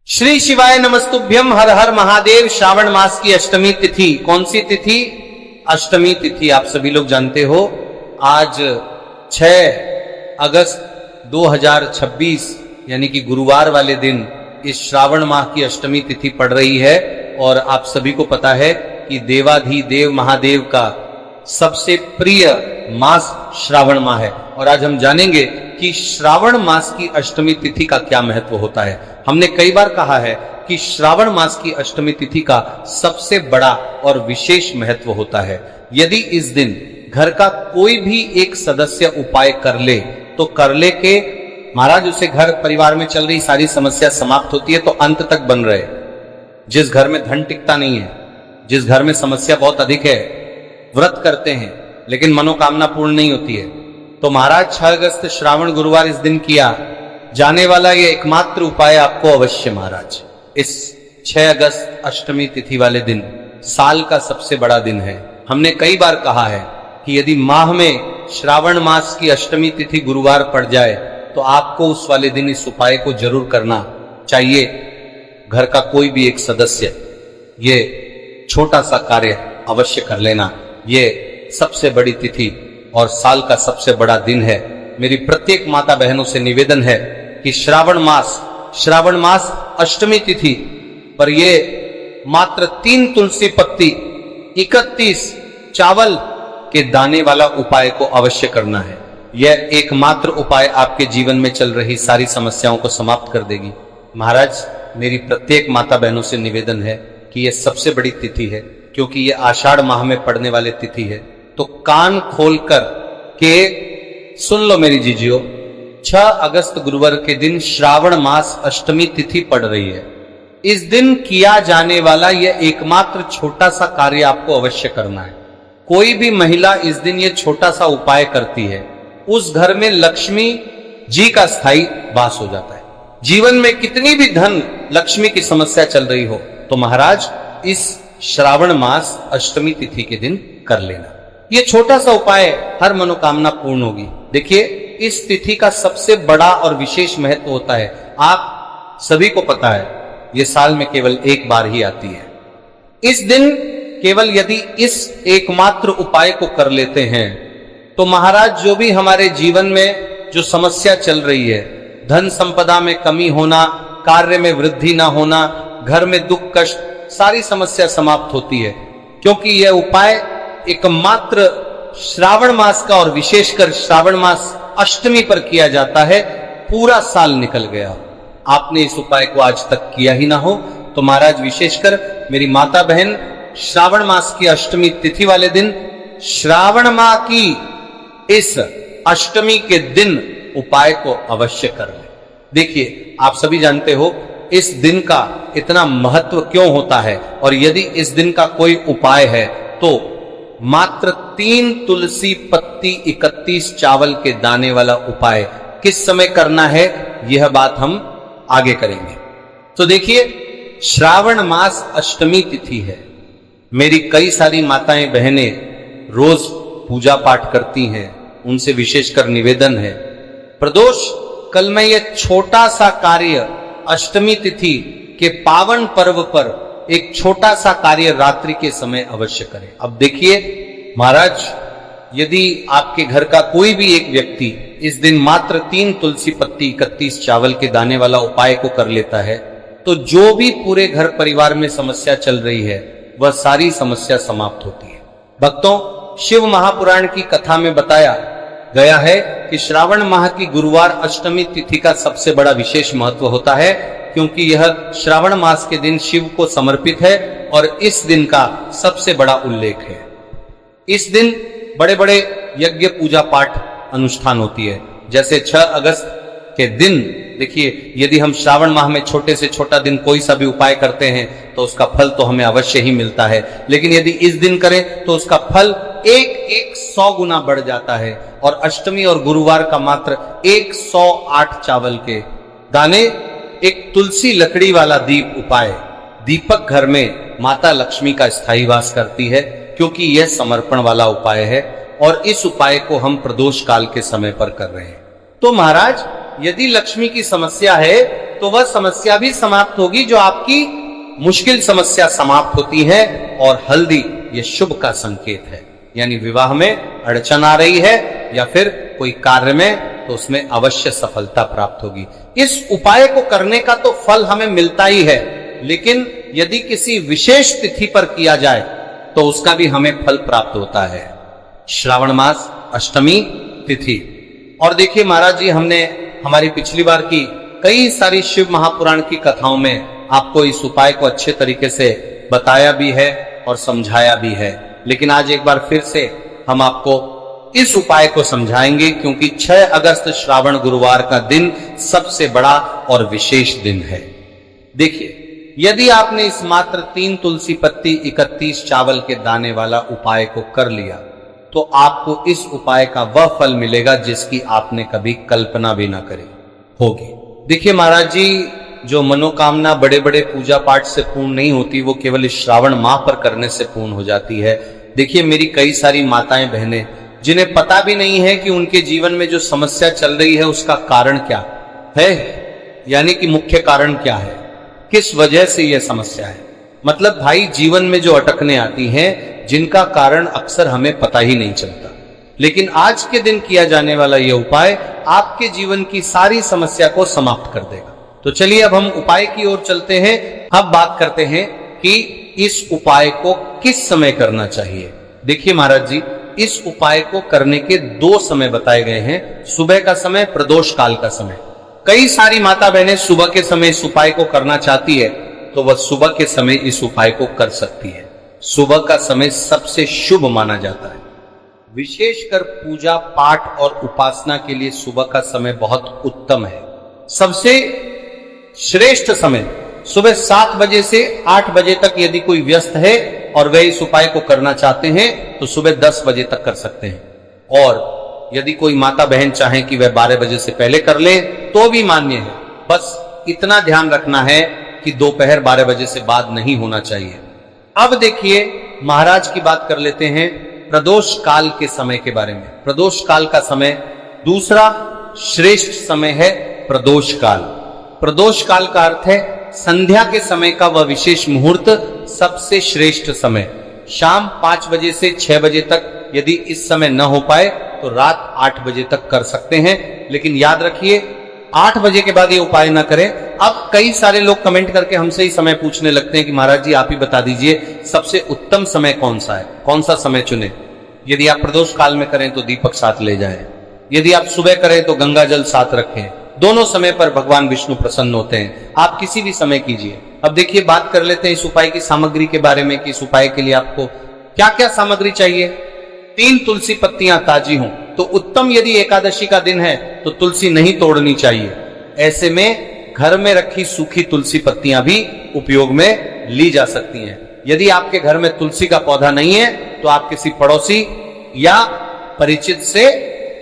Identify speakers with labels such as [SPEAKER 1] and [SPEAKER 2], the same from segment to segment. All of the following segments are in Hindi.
[SPEAKER 1] श्री शिवाय नमस्तुभ्यम। हर हर महादेव। श्रावण मास की अष्टमी तिथि, कौन सी तिथि? अष्टमी तिथि। आप सभी लोग जानते हो आज 6 अगस्त 2026 यानी कि गुरुवार वाले दिन इस श्रावण माह की अष्टमी तिथि पड़ रही है। और आप सभी को पता है कि देवाधिदेव महादेव का सबसे प्रिय मास श्रावण माह है। और आज हम जानेंगे कि श्रावण मास की अष्टमी तिथि का क्या महत्व होता है। हमने कई बार कहा है कि श्रावण मास की अष्टमी तिथि का सबसे बड़ा और विशेष महत्व होता है। यदि इस दिन घर का कोई भी एक सदस्य उपाय कर ले तो कर ले के महाराज उसे घर परिवार में चल रही सारी समस्या समाप्त होती है, तो अंत तक बन रहे। जिस घर में धन टिकता नहीं है, जिस घर में समस्या बहुत अधिक है, व्रत करते हैं लेकिन मनोकामना पूर्ण नहीं होती है, तो महाराज 6 अगस्त श्रावण गुरुवार इस दिन किया जाने वाला ये एकमात्र उपाय आपको अवश्य महाराज इस 6 अगस्त अष्टमी तिथि वाले दिन, साल का सबसे बड़ा दिन है। हमने कई बार कहा है कि यदि माह में श्रावण मास की अष्टमी तिथि गुरुवार पड़ जाए तो आपको उस वाले दिन इस उपाय को जरूर करना चाहिए। घर का कोई भी एक सदस्य ये छोटा सा कार्य अवश्य कर लेना। ये सबसे बड़ी तिथि और साल का सबसे बड़ा दिन है। मेरी प्रत्येक माता बहनों से निवेदन है कि श्रावण मास अष्टमी तिथि पर ये मात्र 3 तुलसी पत्ती 31 चावल के दाने वाला उपाय को अवश्य करना है। यह एकमात्र उपाय आपके जीवन में चल रही सारी समस्याओं को समाप्त कर देगी। महाराज मेरी प्रत्येक माता बहनों से निवेदन है कि यह सबसे बड़ी तिथि है, क्योंकि यह आषाढ़ माह में पड़ने वाली तिथि है। तो कान खोलकर के सुन लो मेरी जीजियो, 6 अगस्त गुरुवार के दिन श्रावण मास अष्टमी तिथि पड़ रही है। इस दिन किया जाने वाला यह एकमात्र छोटा सा कार्य आपको अवश्य करना है। कोई भी महिला इस दिन यह छोटा सा उपाय करती है, उस घर में लक्ष्मी जी का स्थायी वास हो जाता है। जीवन में कितनी भी धन लक्ष्मी की समस्या चल रही हो तो महाराज इस श्रावण मास अष्टमी तिथि के दिन कर लेना। ये छोटा सा उपाय हर मनोकामना पूर्ण होगी। देखिए इस तिथि का सबसे बड़ा और विशेष महत्व होता है। आप सभी को पता है ये साल में केवल एक बार ही आती है। इस दिन केवल यदि इस एकमात्र उपाय को कर लेते हैं तो महाराज जो भी हमारे जीवन में जो समस्या चल रही है, धन संपदा में कमी होना, कार्य में वृद्धि ना होना, घर में दुख कष्ट, सारी समस्या समाप्त होती है। क्योंकि यह उपाय एकमात्र श्रावण मास का और विशेषकर श्रावण मास अष्टमी पर किया जाता है। पूरा साल निकल गया, आपने इस उपाय को आज तक किया ही ना हो तो महाराज विशेषकर मेरी माता बहन श्रावण मास की अष्टमी तिथि वाले दिन, श्रावण माह की इस अष्टमी के दिन उपाय को अवश्य कर ले। देखिए आप सभी जानते हो इस दिन का इतना महत्व क्यों होता है, और यदि इस दिन का कोई उपाय है तो मात्र 3 तुलसी पत्ती 31 चावल के दाने वाला उपाय किस समय करना है यह बात हम आगे करेंगे। तो देखिए श्रावण मास अष्टमी तिथि है। मेरी कई सारी माताएं बहनें रोज पूजा पाठ करती हैं, उनसे विशेषकर निवेदन है प्रदोष कल में यह छोटा सा कार्य अष्टमी तिथि के पावन पर्व पर एक छोटा सा कार्य रात्रि के समय अवश्य करें। अब देखिए महाराज यदि आपके घर का कोई भी एक व्यक्ति इस दिन मात्र 3 तुलसी पत्ती 31 चावल के दाने वाला उपाय को कर लेता है तो जो भी पूरे घर परिवार में समस्या चल रही है वह सारी समस्या समाप्त होती है। भक्तों, शिव महापुराण की कथा में बताया गया है कि श्रावण माह की गुरुवार अष्टमी तिथि का सबसे बड़ा विशेष महत्व होता है, क्योंकि यह श्रावण मास के दिन शिव को समर्पित है और इस दिन का सबसे बड़ा उल्लेख है। इस दिन बड़े बड़े यज्ञ पूजा पाठ अनुष्ठान होती है। जैसे 6 अगस्त के दिन देखिए यदि हम श्रावण माह में छोटे से छोटा दिन कोई सा भी उपाय करते हैं तो उसका फल तो हमें अवश्य ही मिलता है, लेकिन यदि इस दिन करें तो उसका फल 100 गुना बढ़ जाता है। और अष्टमी और गुरुवार का मात्र 108 चावल के दाने, एक तुलसी लकड़ी वाला दीप उपाय, दीपक घर में माता लक्ष्मी का स्थायी वास करती है, क्योंकि यह समर्पण वाला उपाय है और इस उपाय को हम प्रदोष काल के समय पर कर रहे हैं। तो महाराज यदि लक्ष्मी की समस्या है तो वह समस्या भी समाप्त होगी जो आपकी मुश्किल समस्या समाप्त होती है। और हल्दी ये शुभ का संकेत है, यानी विवाह में अड़चन आ रही है या फिर कोई कार्य में, तो उसमें अवश्य सफलता प्राप्त होगी। इस उपाय को करने का तो फल हमें मिलता ही है, लेकिन यदि किसी विशेष तिथि पर किया जाए तो उसका भी हमें फल प्राप्त होता है। श्रावण मास अष्टमी तिथि। और देखिए महाराज जी, हमने हमारी पिछली बार की कई सारी शिव महापुराण की कथाओं में आपको इस उपाय को अच्छे तरीके से बताया भी है और समझाया भी है, लेकिन आज एक बार फिर से हम आपको इस उपाय को समझाएंगे, क्योंकि 6 अगस्त श्रावण गुरुवार का दिन सबसे बड़ा और विशेष दिन है। देखिए, यदि आपने इस मात्र 3 तुलसी पत्ती 31 चावल के दाने वाला उपाय को कर लिया, तो आपको इस उपाय का वह फल मिलेगा जिसकी आपने कभी कल्पना भी ना करी होगी। देखिए महाराज जी, जो मनोकामना बड़े बड़े पूजा पाठ से पूर्ण नहीं होती, वो केवल इस श्रावण माह पर करने से पूर्ण हो जाती है। देखिए, मेरी कई सारी माताएं बहनें जिन्हें पता भी नहीं है कि उनके जीवन में जो समस्या चल रही है उसका कारण क्या है, यानी कि मुख्य कारण क्या है, किस वजह से यह समस्या है। मतलब भाई, जीवन में जो अटकने आती हैं, जिनका कारण अक्सर हमें पता ही नहीं चलता, लेकिन आज के दिन किया जाने वाला यह उपाय आपके जीवन की सारी समस्या को समाप्त कर देगा। तो चलिए अब हम उपाय की ओर चलते हैं। अब बात करते हैं कि इस उपाय को किस समय करना चाहिए। देखिए महाराज जी, इस उपाय को करने के 2 समय बताए गए हैं, सुबह का समय, प्रदोष काल का समय। कई सारी माता बहनें सुबह के समय इस उपाय को करना चाहती है, तो वह सुबह के समय इस उपाय को कर सकती है। सुबह का समय सबसे शुभ माना जाता है, विशेषकर पूजा पाठ और उपासना के लिए सुबह का समय बहुत उत्तम है। सबसे श्रेष्ठ समय सुबह 7 बजे से 8 बजे तक यदि कोई व्यस्त है और वे इस उपाय को करना चाहते हैं तो सुबह 10 बजे तक कर सकते हैं। और यदि कोई माता बहन चाहे कि वह 12 बजे से पहले कर ले तो भी मान्य है। बस इतना ध्यान रखना है कि दोपहर 12 बजे से बाद नहीं होना चाहिए। अब देखिए, महाराज की बात कर लेते हैं प्रदोष काल के समय के बारे में। प्रदोष काल का समय दूसरा श्रेष्ठ समय है प्रदोष काल। प्रदोष काल का अर्थ है संध्या के समय का वह विशेष मुहूर्त, सबसे श्रेष्ठ समय। शाम 5 बजे से 6 बजे तक यदि इस समय न हो पाए तो रात 8 बजे तक कर सकते हैं, लेकिन याद रखिए 8 बजे के बाद ये उपाय ना करें। अब कई सारे लोग कमेंट करके हमसे ही समय पूछने लगते हैं कि महाराज जी आप ही बता दीजिए सबसे उत्तम समय कौन सा है, कौन सा समय चुने। यदि आप प्रदोष काल में करें तो दीपक साथ ले जाएं, यदि आप सुबह करें तो गंगा जल साथ रखें। दोनों समय पर भगवान विष्णु प्रसन्न होते हैं, आप किसी भी समय कीजिए। अब देखिए, बात कर लेते हैं इस उपाय की सामग्री के बारे में कि इस उपाय के लिए आपको क्या क्या सामग्री चाहिए। 3 तुलसी पत्तियां ताजी हों तो उत्तम। यदि एकादशी का दिन है तो तुलसी नहीं तोड़नी चाहिए। ऐसे में घर में रखी सूखी तुलसी पत्तियां भी उपयोग में ली जा सकती हैं। यदि आपके घर में तुलसी का पौधा नहीं है तो आप किसी पड़ोसी या परिचित से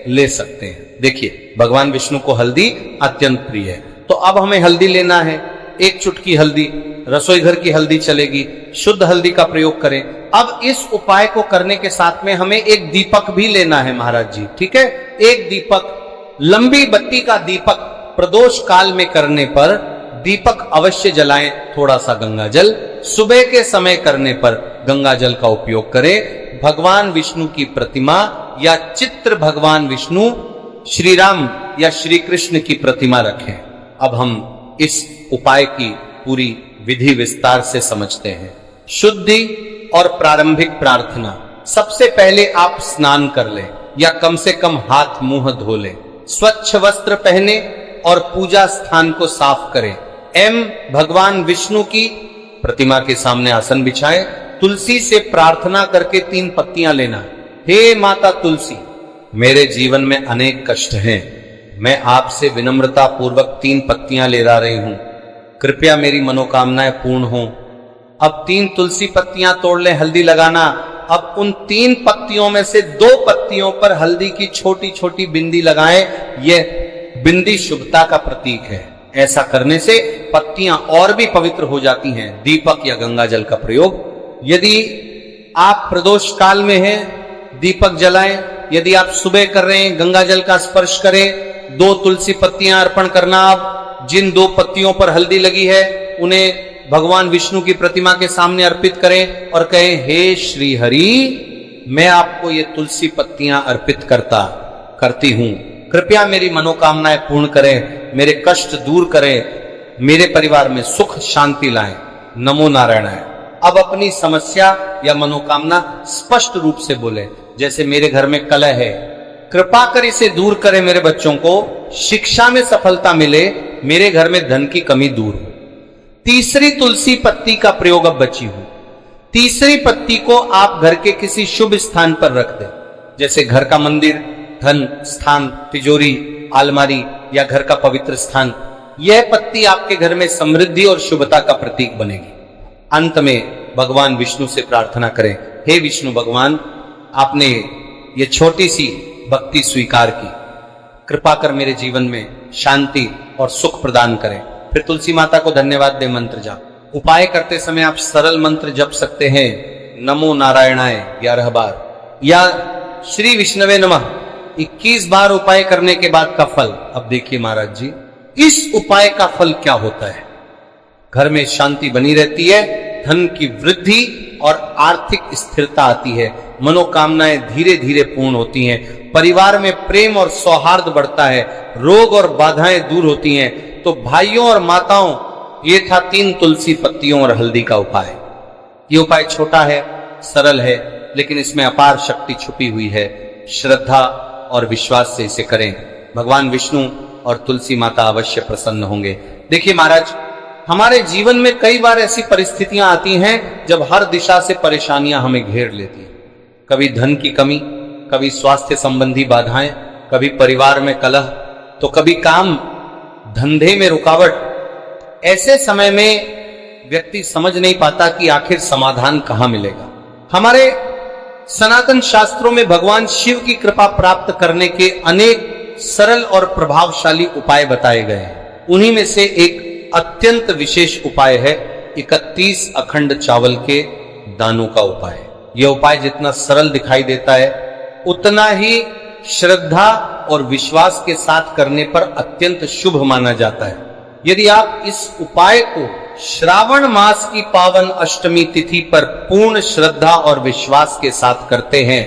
[SPEAKER 1] ले सकते हैं। देखिए, भगवान विष्णु को हल्दी अत्यंत प्रिय है, तो अब हमें हल्दी लेना है। 1 चुटकी हल्दी, रसोई घर की हल्दी चलेगी, शुद्ध हल्दी का प्रयोग करें। अब इस उपाय को करने के साथ में हमें एक दीपक भी लेना है महाराज जी, ठीक है। एक दीपक, लंबी बत्ती का दीपक प्रदोष काल में करने पर दीपक अवश्य जलाएं। थोड़ा सा गंगा जल सुबह के समय करने पर गंगा जल का उपयोग करें। भगवान विष्णु की प्रतिमा या चित्र भगवान विष्णु, श्री राम या श्री कृष्ण की प्रतिमा रखें। अब हम इस उपाय की पूरी विधि विस्तार से समझते हैं। शुद्धि और प्रारंभिक प्रार्थना। सबसे पहले आप स्नान कर लें या कम से कम हाथ मुंह धो लें। स्वच्छ वस्त्र पहने और पूजा स्थान को साफ करें। भगवान विष्णु की प्रतिमा के सामने आसन बिछाएं। तुलसी से प्रार्थना करके 3 पत्तियां लेना। हे माता तुलसी, मेरे जीवन में अनेक कष्ट हैं, मैं आपसे विनम्रता पूर्वक 3 पत्तियां ले ला रही हूं, कृपया मेरी मनोकामनाएं पूर्ण हों। अब 3 तुलसी पत्तियां तोड़ लें, हल्दी लगाना। अब उन 3 पत्तियों में से 2 पत्तियों पर हल्दी की छोटी छोटी बिंदी लगाएं। यह बिंदी शुभता का प्रतीक है। ऐसा करने से पत्तियां और भी पवित्र हो जाती हैं। दीपक या गंगा जल का प्रयोग। यदि आप प्रदोष काल में हैं, दीपक जलाएं। यदि आप सुबह कर रहे हैं, गंगा जल का स्पर्श करें। 2 तुलसी पत्तियां अर्पण करना। आप जिन 2 पत्तियों पर हल्दी लगी है उन्हें भगवान विष्णु की प्रतिमा के सामने अर्पित करें और कहें, हे श्री हरि, मैं आपको ये तुलसी पत्तियां अर्पित करती हूं, कृपया मेरी मनोकामनाएं पूर्ण करें, मेरे कष्ट दूर करें, मेरे परिवार में सुख शांति लाएं। नमो नारायणाय। अब अपनी समस्या या मनोकामना स्पष्ट रूप से बोले, जैसे मेरे घर में कलह है, कृपा कर इसे दूर करें, मेरे बच्चों को शिक्षा में सफलता मिले, मेरे घर में धन की कमी दूर हो। तीसरी तुलसी पत्ती का प्रयोग अब बची हुई। तीसरी पत्ती को आप घर के किसी शुभ स्थान पर रख दें, जैसे घर का मंदिर, धन स्थान, तिजोरी, अलमारी या घर का पवित्र स्थान। यह पत्ती आपके घर में समृद्धि और शुभता का प्रतीक बनेगी। अंत में भगवान विष्णु से प्रार्थना करें, हे विष्णु भगवान, आपने ये छोटी सी भक्ति स्वीकार की, कृपा कर मेरे जीवन में शांति और सुख प्रदान करें। फिर तुलसी माता को धन्यवाद दे मंत्र जाप। उपाय करते समय आप सरल मंत्र जप सकते हैं, नमो नारायणाय 11 बार या श्री विष्णवे नमः 21 बार। उपाय करने के बाद का फल अब देखिए महाराज जी, इस उपाय का फल क्या होता है। घर में शांति बनी रहती है, धन की वृद्धि और आर्थिक स्थिरता आती है, मनोकामनाएं धीरे धीरे पूर्ण होती हैं, परिवार में प्रेम और सौहार्द बढ़ता है, रोग और बाधाएं दूर होती हैं। तो भाइयों और माताओं, ये था 3 तुलसी पत्तियों और हल्दी का उपाय। ये उपाय छोटा है, सरल है, लेकिन इसमें अपार शक्ति छुपी हुई है। श्रद्धा और विश्वास से इसे करें, भगवान विष्णु और तुलसी माता अवश्य प्रसन्न होंगे। देखिए महाराज, हमारे जीवन में कई बार ऐसी परिस्थितियां आती हैं जब हर दिशा से परेशानियां हमें घेर लेती हैं। कभी धन की कमी, कभी स्वास्थ्य संबंधी बाधाएं, कभी परिवार में कलह, तो कभी काम धंधे में रुकावट। ऐसे समय में व्यक्ति समझ नहीं पाता कि आखिर समाधान कहां मिलेगा। हमारे सनातन शास्त्रों में भगवान शिव की कृपा प्राप्त करने के अनेक सरल और प्रभावशाली उपाय बताए गए हैं। उन्हीं में से एक अत्यंत विशेष उपाय है 31 अखंड चावल के दानों का उपाय। यह उपाय जितना सरल दिखाई देता है, उतना ही श्रद्धा और विश्वास के साथ करने पर अत्यंत शुभ माना जाता है। यदि आप इस उपाय को श्रावण मास की पावन अष्टमी तिथि पर पूर्ण श्रद्धा और विश्वास के साथ करते हैं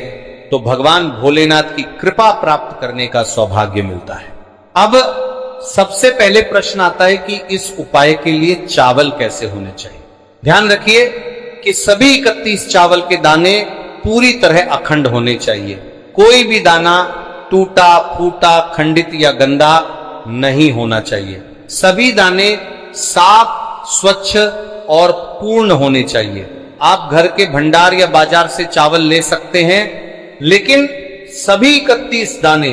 [SPEAKER 1] तो भगवान भोलेनाथ की कृपा प्राप्त करने का सौभाग्य मिलता है। अब सबसे पहले प्रश्न आता है कि इस उपाय के लिए चावल कैसे होने चाहिए। ध्यान रखिए कि सभी 31 चावल के दाने पूरी तरह अखंड होने चाहिए। कोई भी दाना टूटा फूटा, खंडित या गंदा नहीं होना चाहिए। सभी दाने साफ, स्वच्छ और पूर्ण होने चाहिए। आप घर के भंडार या बाजार से चावल ले सकते हैं, लेकिन सभी 31 दाने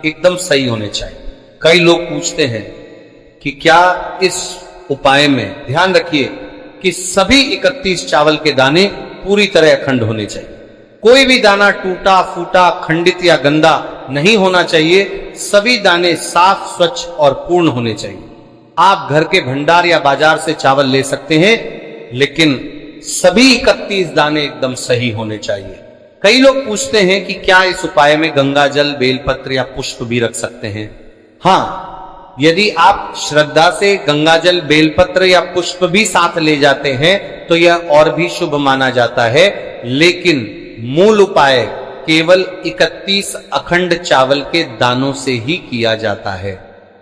[SPEAKER 1] एकदम सही होने चाहिए। कई लोग पूछते हैं कि क्या इस उपाय में, ध्यान रखिए कि सभी 31 चावल के दाने पूरी तरह अखंड होने चाहिए। कोई भी दाना टूटा फूटा, खंडित या गंदा नहीं होना चाहिए। सभी दाने साफ, स्वच्छ और पूर्ण होने चाहिए। आप घर के भंडार या बाजार से चावल ले सकते हैं, लेकिन सभी 31 दाने एकदम सही होने चाहिए। कई लोग पूछते हैं कि क्या इस उपाय में गंगा जल, बेलपत्र या पुष्प भी रख सकते हैं। हाँ, यदि आप श्रद्धा से गंगा जल, बेलपत्र या पुष्प भी साथ ले जाते हैं तो यह और भी शुभ माना जाता है, लेकिन मूल उपाय केवल 31 अखंड चावल के दानों से ही किया जाता है।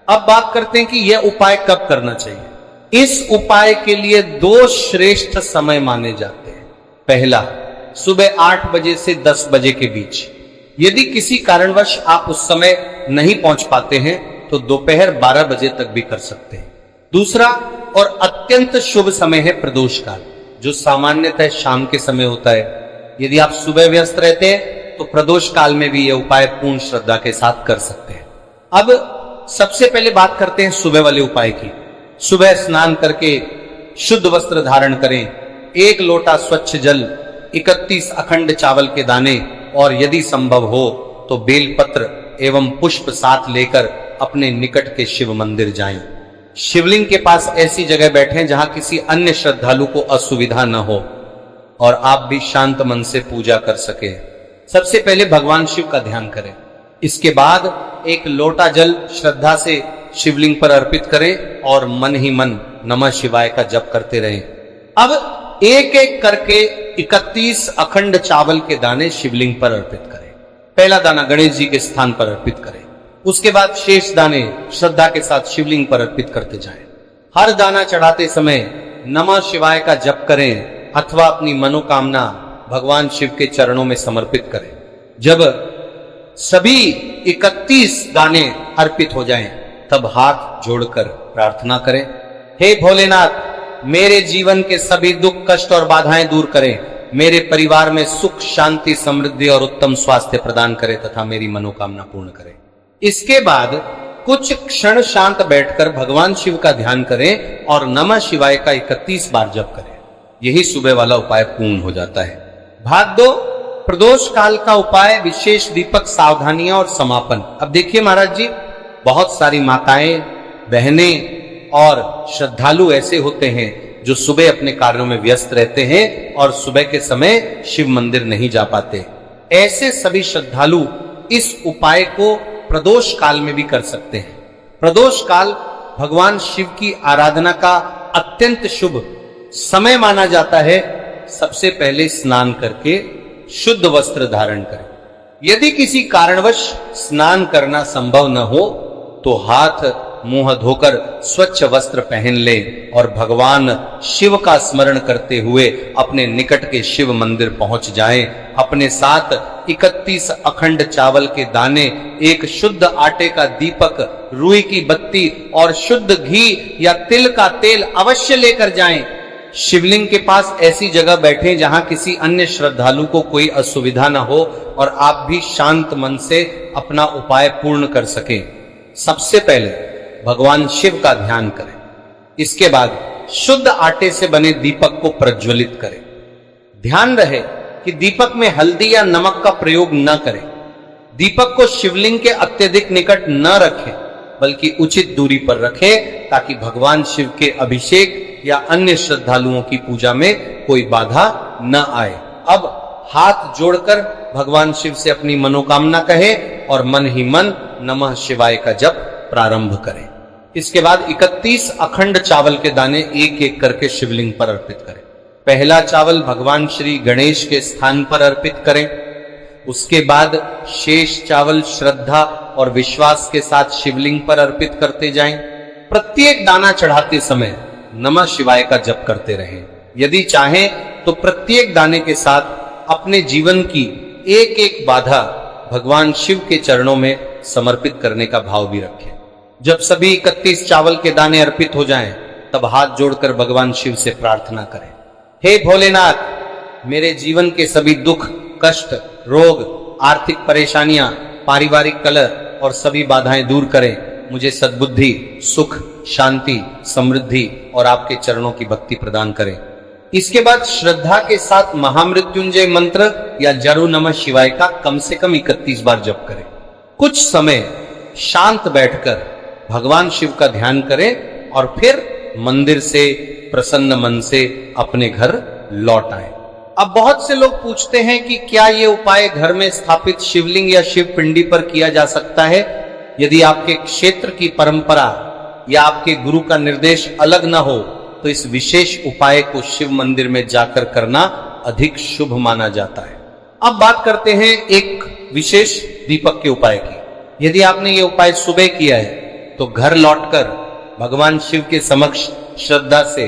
[SPEAKER 1] अब बात करते हैं कि यह उपाय कब करना चाहिए। इस उपाय के लिए 2 श्रेष्ठ समय माने जाते हैं। पहला, सुबह 8 बजे से 10 बजे के बीच। यदि किसी कारणवश आप उस समय नहीं पहुंच पाते हैं तो दोपहर 12 बजे तक भी कर सकते हैं। दूसरा और अत्यंत शुभ समय है प्रदोष काल, जो सामान्यतः शाम के समय होता है। यदि आप सुबह व्यस्त रहते हैं तो प्रदोष काल में भी यह उपाय पूर्ण श्रद्धा के साथ कर सकते हैं। अब सबसे पहले बात करते हैं सुबह वाले उपाय की। सुबह स्नान करके शुद्ध वस्त्र धारण करें, 1 लोटा स्वच्छ जल, 31 अखंड चावल के दाने और यदि संभव हो तो बेलपत्र एवं पुष्प साथ लेकर अपने निकट के शिव मंदिर जाएं। शिवलिंग के पास ऐसी जगह बैठें जहां किसी अन्य श्रद्धालु को असुविधा न हो और आप भी शांत मन से पूजा कर सके। सबसे पहले भगवान शिव का ध्यान करें। इसके बाद एक लोटा जल श्रद्धा से शिवलिंग पर अर्पित करें और मन ही मन नमः शिवाय का जप करते रहें। अब एक एक करके 31 अखंड चावल के दाने शिवलिंग पर अर्पित करें। पहला दाना गणेश जी के स्थान पर अर्पित करें, उसके बाद शेष दाने श्रद्धा के साथ शिवलिंग पर अर्पित करते जाएं। हर दाना चढ़ाते समय नमः शिवाय का जप करें अथवा अपनी मनोकामना भगवान शिव के चरणों में समर्पित करें। जब सभी 31 दाने अर्पित हो जाएं, तब हाथ जोड़कर प्रार्थना करें, हे भोलेनाथ, मेरे जीवन के सभी दुख कष्ट और बाधाएं दूर करें, मेरे परिवार में सुख शांति समृद्धि और उत्तम स्वास्थ्य प्रदान करें तथा मेरी मनोकामना पूर्ण करें। इसके बाद कुछ क्षण शांत बैठकर भगवान शिव का ध्यान करें और नमः शिवाय का 31 बार जप करें। यही सुबह वाला उपाय पूर्ण हो जाता है। भाग 2, प्रदोष काल का उपाय, विशेष दीपक, सावधानियां और समापन। अब देखिए महाराज जी, बहुत सारी माताएं, बहनें और श्रद्धालु ऐसे होते हैं जो सुबह अपने कार्यों में व्यस्त रहते हैं और सुबह के समय शिव मंदिर नहीं जा पाते। ऐसे सभी श्रद्धालु इस उपाय को प्रदोष काल में भी कर सकते हैं। प्रदोष काल भगवान शिव की आराधना का अत्यंत शुभ समय माना जाता है। सबसे पहले स्नान करके शुद्ध वस्त्र धारण करें। यदि किसी कारणवश स्नान करना संभव न हो तो हाथ मुंह धोकर स्वच्छ वस्त्र पहन ले और भगवान शिव का स्मरण करते हुए अपने निकट के शिव मंदिर पहुंच जाएं। अपने साथ 31 अखंड चावल के दाने, एक शुद्ध आटे का दीपक, रुई की बत्ती और शुद्ध घी या तिल का तेल अवश्य लेकर जाएं। शिवलिंग के पास ऐसी जगह बैठें जहां किसी अन्य श्रद्धालु को कोई असुविधा न हो और आप भी शांत मन से अपना उपाय पूर्ण कर सकें। सबसे पहले भगवान शिव का ध्यान करें। इसके बाद शुद्ध आटे से बने दीपक को प्रज्वलित करें। ध्यान रहे कि दीपक में हल्दी या नमक का प्रयोग न करें। दीपक को शिवलिंग के अत्यधिक निकट न रखें, बल्कि उचित दूरी पर रखें ताकि भगवान शिव के अभिषेक या अन्य श्रद्धालुओं की पूजा में कोई बाधा न आए। अब हाथ जोड़कर भगवान शिव से अपनी मनोकामना कहें और मन ही मन नमः शिवाय का जप प्रारंभ करें। इसके बाद 31 अखंड चावल के दाने एक एक करके शिवलिंग पर अर्पित करें। पहला चावल भगवान श्री गणेश के स्थान पर अर्पित करें। उसके बाद शेष चावल श्रद्धा और विश्वास के साथ शिवलिंग पर अर्पित करते जाएं। प्रत्येक दाना चढ़ाते समय नमः शिवाय का जप करते रहें। यदि चाहें तो प्रत्येक दाने के साथ अपने जीवन की एक एक बाधा भगवान शिव के चरणों में समर्पित करने का भाव भी रखें। जब सभी 31 चावल के दाने अर्पित हो जाएं, तब हाथ जोड़कर भगवान शिव से प्रार्थना करें, हे भोलेनाथ, मेरे जीवन के सभी दुख कष्ट रोग आर्थिक परेशानियां पारिवारिक कलह और सभी बाधाएं दूर करें। मुझे सद्बुद्धि सुख शांति समृद्धि और आपके चरणों की भक्ति प्रदान करें। इसके बाद श्रद्धा के साथ महामृत्युंजय मंत्र या जरू नमः शिवाय का कम से कम 31 बार जप करें। कुछ समय शांत बैठकर भगवान शिव का ध्यान करें और फिर मंदिर से प्रसन्न मन से अपने घर लौट आए। अब बहुत से लोग पूछते हैं कि क्या ये उपाय घर में स्थापित शिवलिंग या शिव पिंडी पर किया जा सकता है? यदि आपके क्षेत्र की परंपरा या आपके गुरु का निर्देश अलग न हो तो इस विशेष उपाय को शिव मंदिर में जाकर करना अधिक शुभ माना जाता है। अब बात करते हैं एक विशेष दीपक के उपाय की। यदि आपने ये उपाय सुबह किया है तो घर लौटकर भगवान शिव के समक्ष श्रद्धा से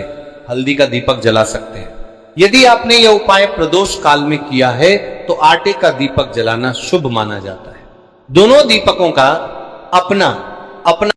[SPEAKER 1] हल्दी का दीपक जला सकते हैं। यदि आपने यह उपाय प्रदोष काल में किया है तो आटे का दीपक जलाना शुभ माना जाता है। दोनों दीपकों का अपना अपना